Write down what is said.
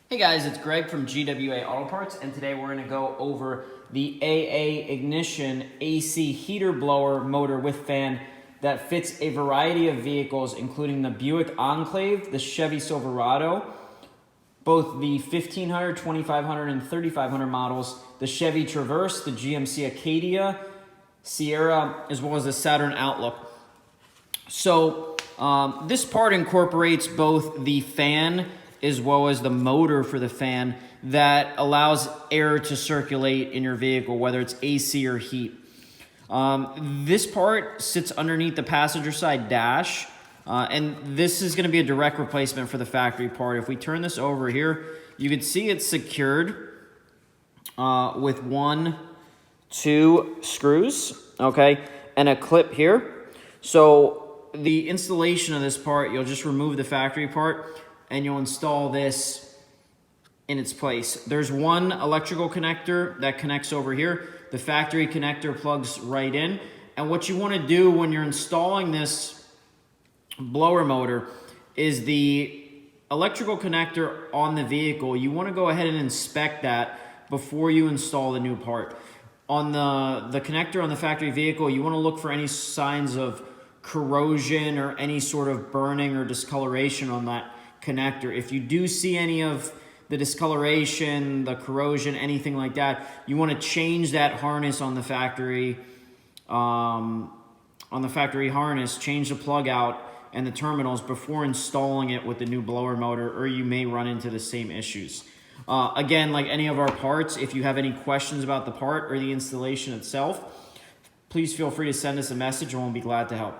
Hey guys, it's Greg from GWA Auto Parts, and today we're going to go over the AA Ignition AC heater blower motor with fan that fits a variety of vehicles, including the Buick Enclave, the Chevy Silverado, both the 1500, 2500, and 3500 models, the Chevy Traverse, the GMC Acadia, Sierra, as well as the Saturn Outlook. So this part incorporates both the fan as well as the motor for the fan that allows air to circulate in your vehicle, whether it's AC or heat. This part sits underneath the passenger side dash, and this is going to be a direct replacement for the factory part. If we turn this over here, you can see it's secured with 1, 2 screws, okay, and a clip here. So the installation of this part, you'll just remove the factory part and you'll install this in its place. There's one electrical connector that connects over here. The factory connector plugs right in. And what you want to do when you're installing this blower motor is the electrical connector on the vehicle, you want to go ahead and inspect that before you install the new part. On the connector on the factory vehicle, you want to look for any signs of corrosion or any sort of burning or discoloration on that connector. If you do see any of the discoloration, the corrosion, anything like that, you want to change that harness on the factory harness, change the plug out and the terminals before installing it with the new blower motor, or you may run into the same issues. Again, like any of our parts, if you have any questions about the part or the installation itself, please feel free to send us a message and we'll be glad to help.